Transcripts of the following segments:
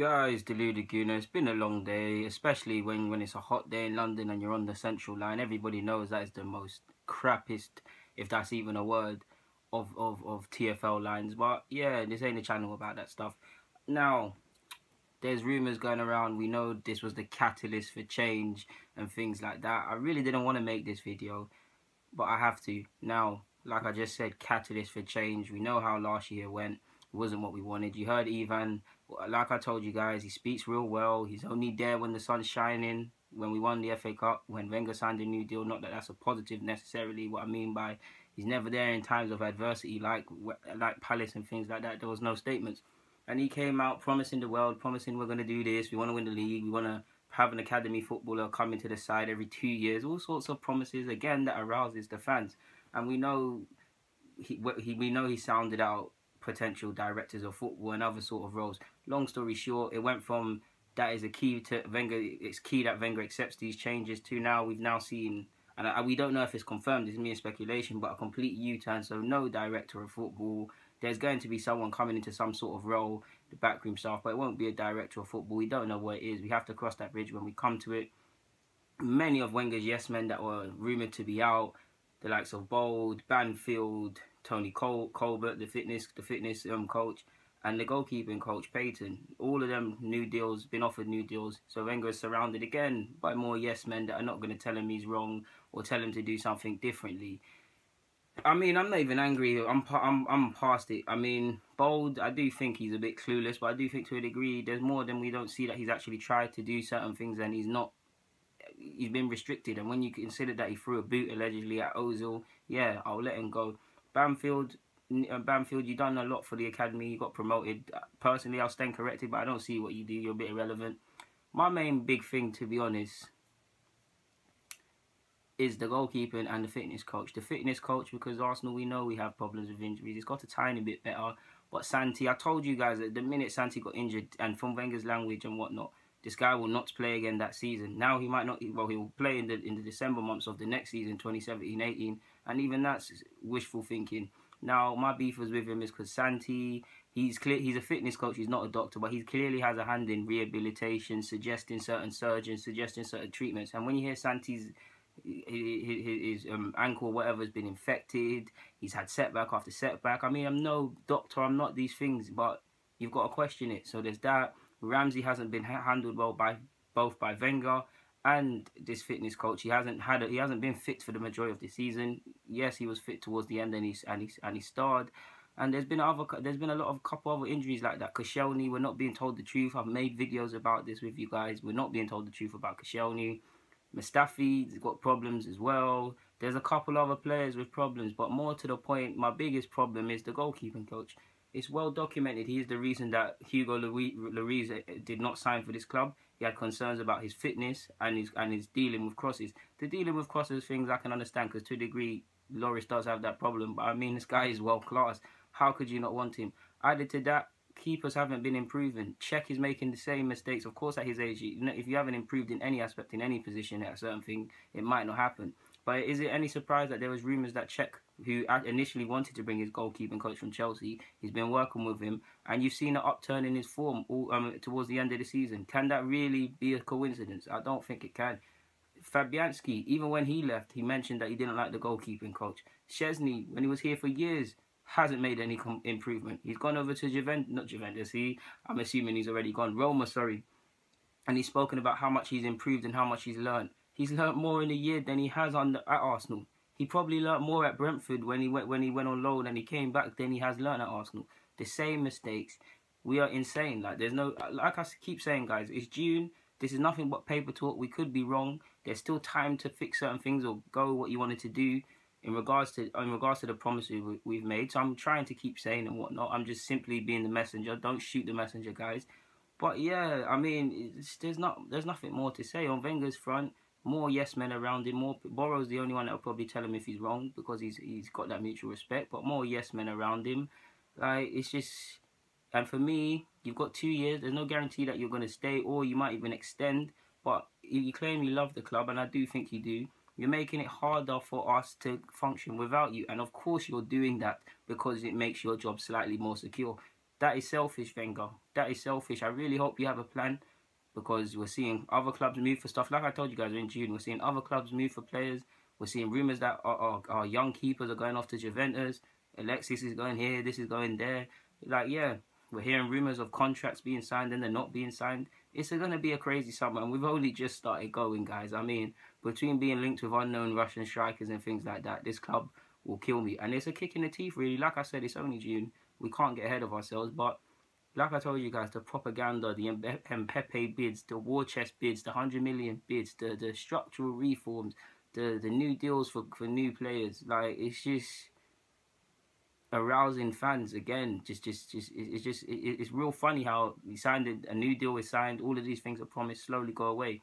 Guys, deluded Guna, it's been a long day, especially when it's a hot day in London and you're on the central line. Everybody knows that is the most crappiest, if that's even a word, of TFL lines. But yeah, this ain't a channel about that stuff. Now, there's rumours going around. We know this was the catalyst for change and things like that. I really didn't want to make this video, but I have to. Now, like I just said, catalyst for change. We know how last year went. It wasn't what we wanted. You heard Ivan, like I told you guys, he speaks real well. He's only there when the sun's shining. When we won the FA Cup, when Wenger signed a new deal, not that that's a positive necessarily. What I mean by he's never there in times of adversity, like Palace and things like that. There was no statements. And he came out promising the world, promising we're going to do this, we want to win the league, we want to have an academy footballer come into the side every 2 years, all sorts of promises, again, that arouses the fans. And we know he sounded out potential directors of football and other sort of roles. Long story short, it went from that is a key to Wenger, it's key that Wenger accepts these changes, to now we've now seen, and we don't know if it's confirmed, it's mere speculation, but a complete U-turn. So no director of football. There's going to be someone coming into some sort of role, the backroom staff, but it won't be a director of football. We don't know what it is. We have to cross that bridge when we come to it. Many of Wenger's yes men that were rumoured to be out, the likes of Bold, Banfield, Tony Colbert, the fitness coach, and the goalkeeping coach, Payton. All of them new deals, been offered new deals. So Wenger is surrounded again by more yes men that are not going to tell him he's wrong or tell him to do something differently. I mean, I'm not even angry. I'm past it. I mean, Bold, I do think he's a bit clueless, but I do think to a degree there's more than we don't see that he's actually tried to do certain things and he's been restricted. And when you consider that he threw a boot allegedly at Ozil, yeah, I'll let him go. Banfield, you done a lot for the academy. You got promoted. Personally, I'll stand corrected, but I don't see what you do. You're a bit irrelevant. My main big thing, to be honest, is the goalkeeping and the fitness coach. The fitness coach, because Arsenal, we know we have problems with injuries. It's got a tiny bit better. But Santi, I told you guys that the minute Santi got injured, and from Wenger's language and whatnot, this guy will not play again that season. Now he might not, well, he will play in the December months of the next season, 2017-18, and even that's wishful thinking. Now, my beef was with him is because Santi, he's a fitness coach, he's not a doctor, but he clearly has a hand in rehabilitation, suggesting certain surgeons, suggesting certain treatments. And when you hear Santi's his ankle or whatever has been infected, he's had setback after setback. I mean, I'm no doctor, I'm not these things, but you've got to question it. So there's that. Ramsey hasn't been handled well by both Wenger and this fitness coach. He hasn't been fit for the majority of the season. Yes, he was fit towards the end and he starred. And there's been a lot of couple other injuries like that. Koscielny, we're not being told the truth. I've made videos about this with you guys. We're not being told the truth about Koscielny. Mustafi's got problems as well. There's a couple other players with problems, but more to the point, my biggest problem is the goalkeeping coach. It's well documented. He is the reason that Hugo Lloris did not sign for this club. He had concerns about his fitness and his dealing with crosses. The dealing with crosses things I can understand, because to a degree, Lloris does have that problem. But I mean, this guy is world class. How could you not want him? Added to that, keepers haven't been improving. Czech is making the same mistakes. Of course, at his age, if you haven't improved in any aspect, in any position at a certain thing, it might not happen. But is it any surprise that there was rumours that Czech, who initially wanted to bring his goalkeeping coach from Chelsea, he's been working with him, and you've seen an upturn in his form towards the end of the season? Can that really be a coincidence? I don't think it can. Fabianski, even when he left, he mentioned that he didn't like the goalkeeping coach. Szczesny, when he was here for years, hasn't made any improvement. He's gone over to not Juventus. I'm assuming he's already gone. Roma, sorry. And he's spoken about how much he's improved and how much he's learned. He's learnt more in a year than he has at Arsenal. He probably learnt more at Brentford when he went on loan and he came back than he has learnt at Arsenal. The same mistakes. We are insane. Like, there's no, like I keep saying, guys, it's June. This is nothing but paper talk. We could be wrong. There's still time to fix certain things or go what you wanted to do in regards to the promises we've made. So I'm trying to keep saying and whatnot. I'm just simply being the messenger. Don't shoot the messenger, guys. But yeah, I mean, there's nothing more to say on Wenger's front. More yes men around him. Borrow's the only one that will probably tell him if he's wrong, because he's got that mutual respect. But more yes men around him. Like, it's just, and for me, you've got 2 years. There's no guarantee that you're going to stay, or you might even extend. But if you claim you love the club, and I do think you do, you're making it harder for us to function without you. And of course you're doing that because it makes your job slightly more secure. That is selfish, Wenger. That is selfish. I really hope you have a plan, because we're seeing other clubs move for stuff. Like I told you guys in June, we're seeing other clubs move for players. We're seeing rumours that our young keepers are going off to Juventus. Alexis is going here, this is going there. Like, yeah, we're hearing rumours of contracts being signed and they're not being signed. It's going to be a crazy summer, and we've only just started going, guys. I mean, between being linked with unknown Russian strikers and things like that, this club will kill me. And it's a kick in the teeth, really. Like I said, it's only June. We can't get ahead of ourselves, but like I told you guys, the propaganda, the Mbappe bids, the war chest bids, the 100 million bids, the structural reforms, the new deals for new players, like, it's just arousing fans again. It's real funny how we signed a new deal is signed, all of these things are promised slowly go away.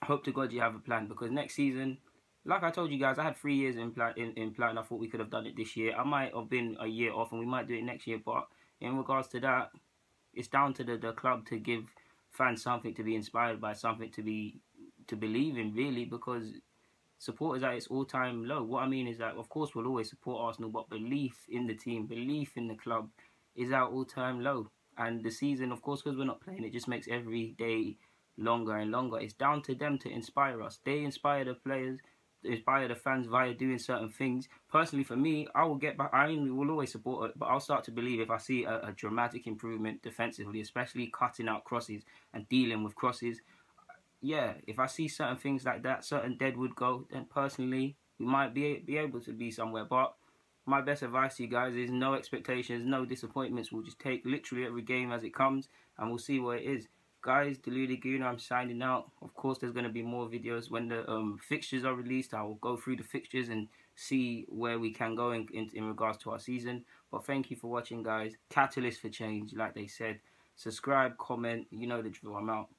Hope to God you have a plan, because next season, like I told you guys, I had 3 years in plan. I thought we could have done it this year. I might have been a year off and we might do it next year, but in regards to that, it's down to the club to give fans something to be inspired by, something to believe in, really, because support is at its all-time low. What I mean is that, of course, we'll always support Arsenal, but belief in the team, belief in the club is at all-time low. And the season, of course, because we're not playing, it just makes every day longer and longer. It's down to them to inspire us. They inspire the players, inspire the fans via doing certain things. Personally, for me, I will get back. I will always support it, but I'll start to believe if I see a dramatic improvement defensively, especially cutting out crosses and dealing with crosses. Yeah, if I see certain things like that, certain deadwood go, then personally, we might be able to be somewhere. But my best advice to you guys is no expectations, no disappointments. We'll just take literally every game as it comes, and we'll see what it is. Guys, Deluded Gooner, I'm signing out. Of course, there's going to be more videos. When the fixtures are released, I will go through the fixtures and see where we can go in regards to our season. But thank you for watching, guys. Catalyst for change, like they said. Subscribe, comment, you know the drill. I'm out.